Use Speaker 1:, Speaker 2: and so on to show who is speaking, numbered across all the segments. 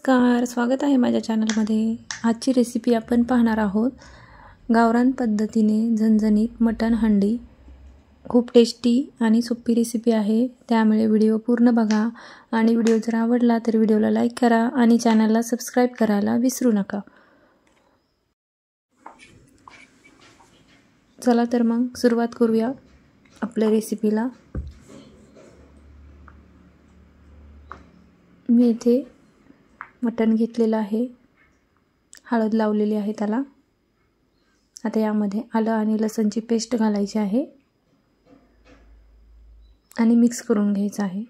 Speaker 1: नमस्कार, स्वागत आहे माझ्या चॅनलमध्ये। आजची रेसिपी आपण पाहणार आहोत गावरान पद्धतीने झणझणीत मटण हंडी। खूप टेस्टी आणि सोपी रेसिपी आहे, त्यामुळे व्हिडिओ पूर्ण बघा आणि व्हिडिओ जर आवडला तर व्हिडिओला लाईक करा आणि चॅनलला सबस्क्राइब करायला विसरू नका। चला तर मग सुरुवात करूया आपल्या रेसिपीला। मी इथे मटण घेतलेलं आहे, हळद लावलेली आहे त्याला। आता यामध्ये आलं आणि लसूणची पेस्ट घालायची आहे आणि मिक्स करून घ्यायचं आहे।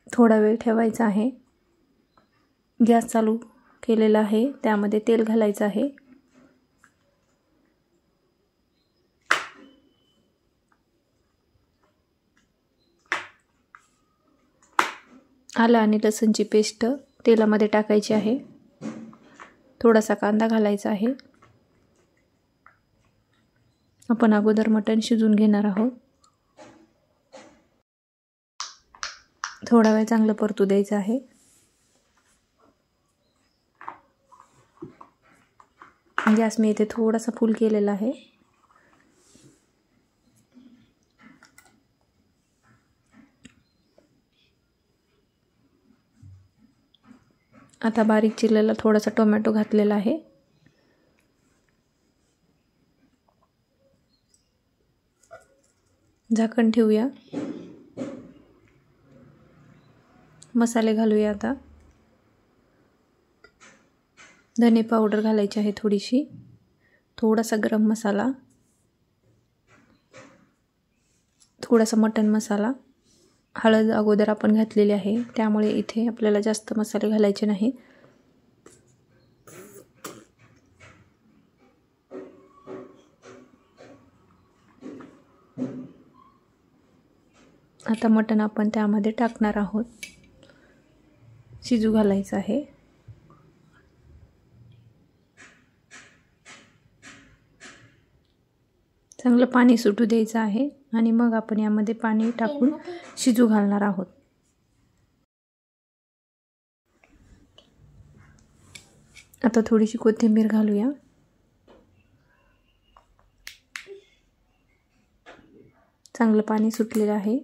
Speaker 1: थोडा वेळ ठेवायचा आहे। गॅस चालू केलेला आहे, त्यामध्ये तेल घालायचं आहे। आलं आणि लसूणची पेस्ट तेलामध्ये टाकायची आहे। थोडासा कांदा घालायचा आहे। आपण अगोदर मटण शिजवून घेणार आहोत। थोडा वेळ चांगलं परतू द्यायचं आहे। गॅस मी इथे थोडासा फुल केलेला आहे। आता बारीक चिरलेला थोडासा टोमॅटो घातलेला आहे। झाकण ठेवूया। मसाले घालूया आता। धने पावडर घालायची आहे थोडीशी, थोडासा गरम मसाला, थोडासा मटण मसाला। हळद अगोदर आपण घातलेली आहे, त्यामुळे इथे आपल्याला जास्त मसाले घालायचे नाही। आता मटण आपण त्यामध्ये टाकणार आहोत, शिजू घालायचं आहे। चांगलं पाणी सुटू द्यायचं आहे आणि मग आपण यामध्ये पाणी टाकून शिजू घालणार आहोत। आता थोडीशी कोथिंबीर घालूया। चांगलं पाणी सुटलेलं आहे।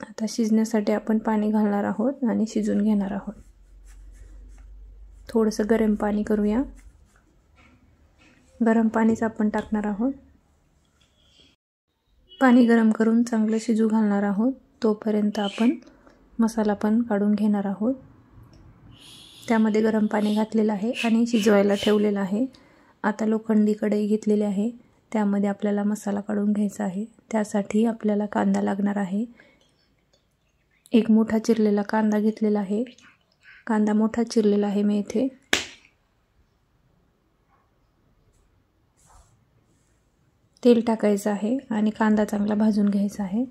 Speaker 1: आता शिजण्यासाठी आपण पाणी घालणार आहोत आणि शिजून घेणार आहोत। थोडंसं गरम पाणी करूया। गरम पाणीच आपण टाकणार आहोत। पाणी गरम करून चांगलं शिजू घालणार आहोत। तोपर्यंत आपण मसाला पण काढून घेणार आहोत। त्यामध्ये गरम पाणी घातलेलं आहे आणि शिजवायला ठेवलेलं आहे। आता लोखंडी कढई घेतलेली आहे, त्यामध्ये आपल्याला मसाला काढून घ्यायचा आहे। त्यासाठी आपल्याला कांदा लागणार आहे। एक मोठा चिरलेला कांदा घेतलेला आहे। कांदा मोठा चिरलेला आहे मी इथे। तेल टाकायचं आहे आणि कांदा चांगला भाजून घ्यायचा आहे।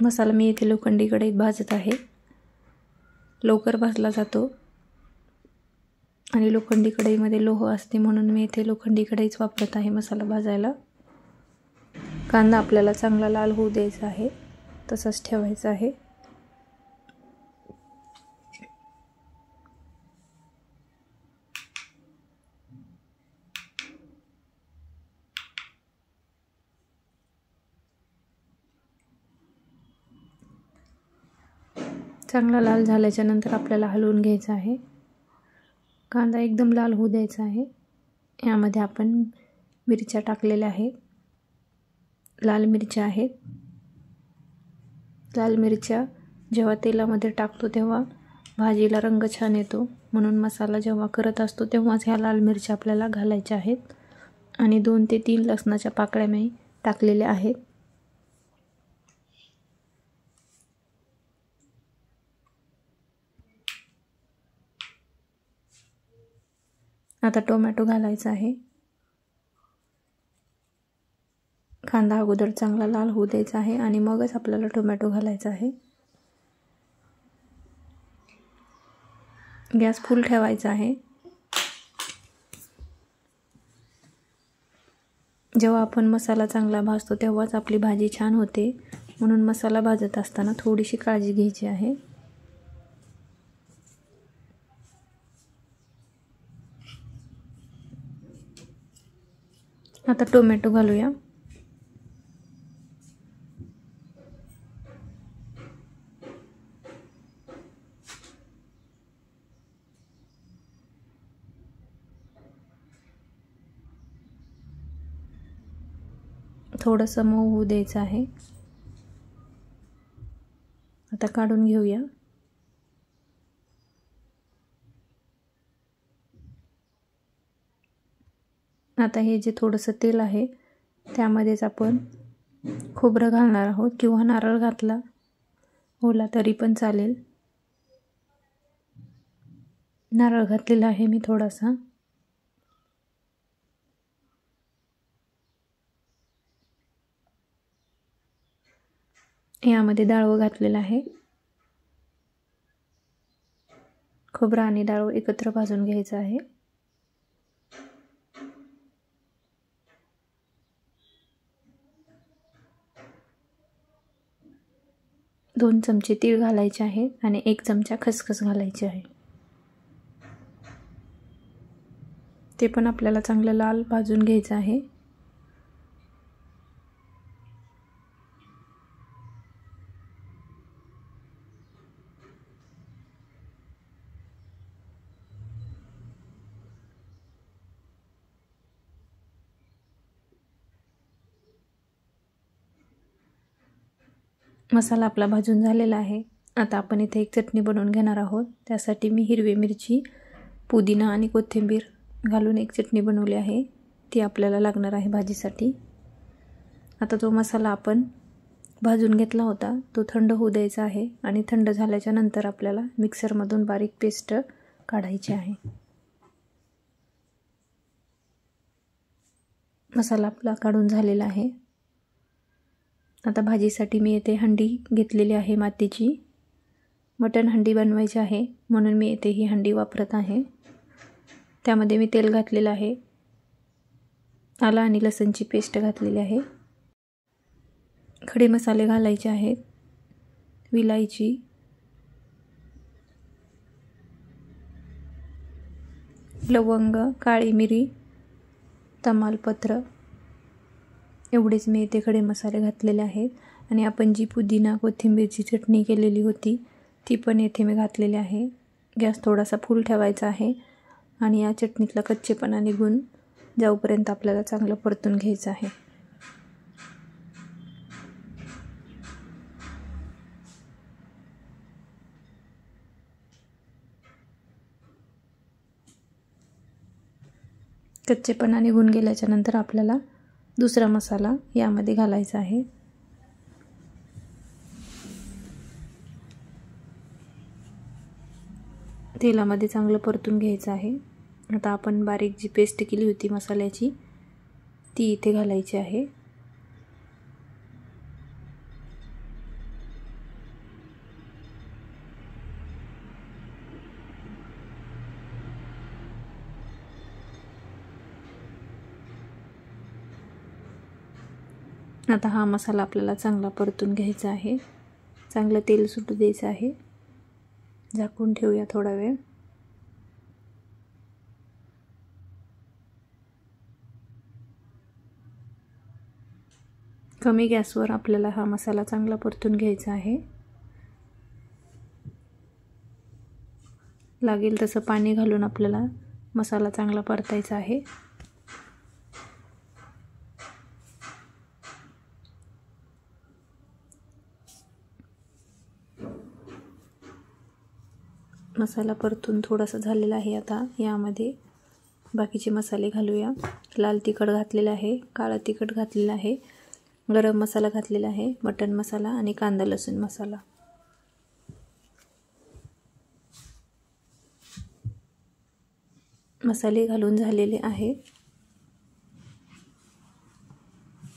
Speaker 1: मसाला मी इथे लोखंडी कढईत भाजत आहे। लवकर भाजला जातो आणि लोखंडी कढईमध्ये लोह असते, म्हणून मी इथे लोखंडी कढईच वापरत आहे मसाला भाजायला। कांदा आपल्याला चांगला लाल होऊ द्यायचा आहे, तसंच ठेवायचा आहे। चांगला लाल झाल्याच्या नंतर आपल्याला हलवून घ्यायचा आहे। कांदा एकदम लाल होऊ द्यायचा आहे। यामध्ये आपण मिरच्या टाकलेल्या आहेत, लाल मिरच्या आहेत। लाल मिरच्या जेव्हा तेलामध्ये टाकतो तेव्हा भाजीला रंग छान येतो, म्हणून मसाला जेव्हा करत असतो तेव्हाच ह्या लाल मिरच्या आपल्याला घालायच्या आहेत। आणि 2 ते 3 लसणाच्या पाकळ्या मी टाकलेल्या आहेत। आता टोमॅटो घालायचा आहे। कांदा अगोदर चांगला लाल होऊ द्यायचा आहे आणि मगच आपल्याला टोमॅटो घालायचा आहे। गॅस फुल ठेवायचा आहे जेव्हा आपण मसाला चांगला भाजतो तेव्हाच आपली भाजी छान होते, म्हणून मसाला भाजत असताना थोडीशी काळजी घ्यायची आहे. आता टोमॅटो घालूया. थोडंसं मऊ होऊ द्यायचं आहे. आता काढून घेऊया. आता हे जे थोडंसं तेल आहे त्यामध्येच आपण खोबरं घालणार आहोत, किंवा नारळ घातला ओला तरी पण चालेल. नारळ घातलेला आहे मी थोडासा. यामध्ये डाळव घातलेलं आहे. खोबरं आणि डाळव एकत्र भाजून घ्यायचं आहे. दोन चमचे तीळ घालायचे आहेत आणि 1 चमचा खसखस घालायची आहे. ते पण आपल्याला चांगलं लाल भाजून घ्यायचं आहे. मसाला आपला भाजून झालेला आहे. आता आपण इथे एक चटणी बनवून घेणार आहोत. त्यासाठी मी हिरवी मिरची, पुदिना आणि कोथिंबीर घालून एक चटणी बनवली आहे. ती आपल्याला लागणार आहे भाजीसाठी. आता जो मसाला आपण भाजून घेतला होता तो थंड होऊ द्यायचा आहे आणि थंड झाल्याच्या नंतर आपल्याला मिक्सरमधून बारीक पेस्ट काढायची आहे. मसाला आपला काढून झालेला आहे. आता भाजीसाठी मी येथे हंडी घेतलेली आहे मातीची. मटण हंडी बनवायची आहे म्हणून मी येथे ही हंडी वापरत आहे. त्यामध्ये मी तेल घातलेलं आहे. आलं आणि लसूणची पेस्ट घातलेली आहे. खडे मसाले घालायचे आहेत. विलायची, लवंग, काळी मिरी, तमालपत्र एवढेच मी इथे खडे मसाले घातलेले आहेत. आणि आपण जी पुदिना कोथिंबीरची चटणी केलेली होती ती पण येथे मी घातलेली आहे. गॅस थोडासा फुल ठेवायचा आहे आणि या चटणीतला कच्चेपणा निघून जाऊपर्यंत आपल्याला चांगलं परतून घ्यायचं आहे. कच्चेपणा निघून गेल्याच्या नंतर आपल्याला दुसरा मसाला यामध्ये घालायचा आहे. तेलामध्ये चांगलं परतून घ्यायचं आहे. आता आपण बारीक जी पेस्ट केली होती मसाल्याची ती इथे घालायची आहे. आता हा मसाला आपल्याला चांगला परतून घ्यायचा आहे. चांगलं तेल सुटू द्यायचं आहे. झाकून ठेवूया थोडा वेळ. कमी गॅसवर आपल्याला हा मसाला चांगला परतून घ्यायचा आहे. लागेल तसं पाणी घालून आपल्याला मसाला चांगला परतायचा आहे. मसाला परतून थोडासा झालेला आहे. आता यामध्ये बाकीचे मसाले घालूया. लाल तिखट घातलेलं आहे, काळं तिखट घातलेलं आहे, गरम मसाला घातलेला आहे, मटण मसाला आणि कांदा लसूण मसाला. मसाले घालून झालेले आहेत.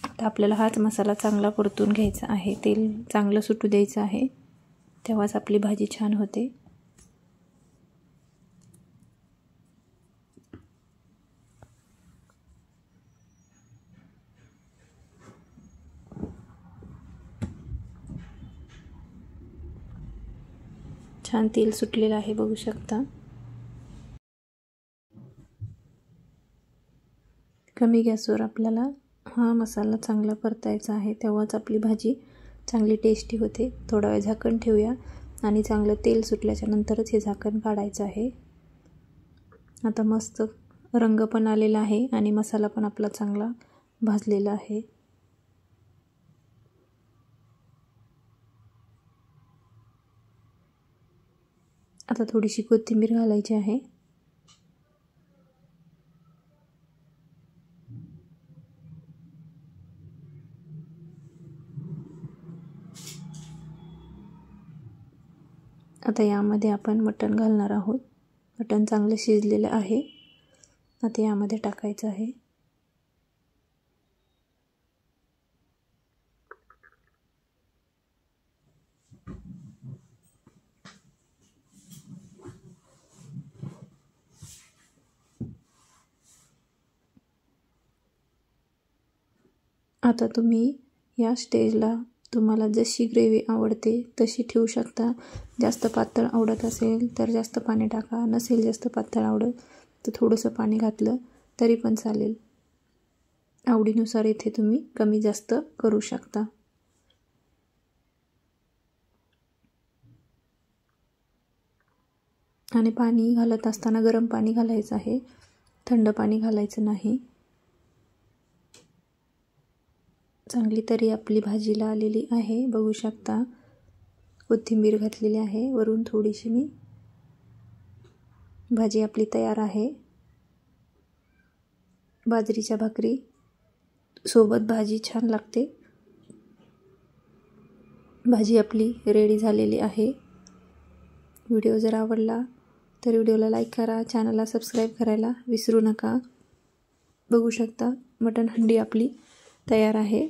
Speaker 1: आता आपल्याला हाच मसाला चांगला परतून घ्यायचा आहे. तेल चांगलं सुटू द्यायचं आहे, तेव्हाच आपली भाजी छान होते. छान तेल सुटलेलं आहे, बघू शकता. कमी गॅसवर आपल्याला हा मसाला चांगला परतायचा आहे, तेव्हाच आपली भाजी चांगली टेस्टी होते. थोडा वेळ झाकण ठेवूया आणि चांगलं तेल सुटल्याच्या नंतरच हे झाकण काढायचं आहे. आता मस्त रंग पण आलेला आहे आणि मसाला पण आपला चांगला भाजलेला आहे. आता थोडीशी कोथिंबीर घालायची आहे. आता यामध्ये आपण मटण घालणार आहोत. मटण चांगलं शिजलेलं आहे. आता यामध्ये टाकायचं आहे. आता तुम्ही या स्टेजला तुम्हाला जशी ग्रेव्ही आवडते तशी ठेवू शकता. जास्त पातळ आवडत असेल तर जास्त पाणी टाका, नसेल जास्त पातळ आवडत तर थोडंसं पाणी घातलं तरी पण चालेल. आवडीनुसार इथे तुम्ही कमी जास्त करू शकता. आणि पाणी घालत असताना गरम पाणी घालायचं आहे, थंड पाणी घालायचं नाही. चांगली तरी आपली भाजीला आलेली आहे, बघू शकता. कोथिंबीर घातलेली आहे वरून थोडीशी मी. भाजी आपली तयार आहे. बाजरीच्या भाकरी सोबत भाजी छान लागते. भाजी आपली रेडी झालेली आहे. व्हिडिओ जर आवडला तर व्हिडिओला लाईक करा, चॅनलला सबस्क्राईब करायला विसरू नका. बघू शकता मटण हंडी आपली तयार आहे.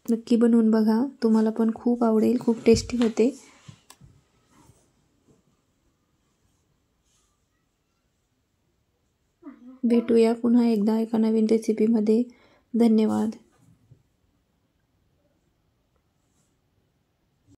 Speaker 1: नक्की बनवून बघा, तुम्हाला पण खूप आवडेल, खूप टेस्टी होते. भेटूया पुन्हा एकदा एका नवीन रेसिपीमध्ये. धन्यवाद.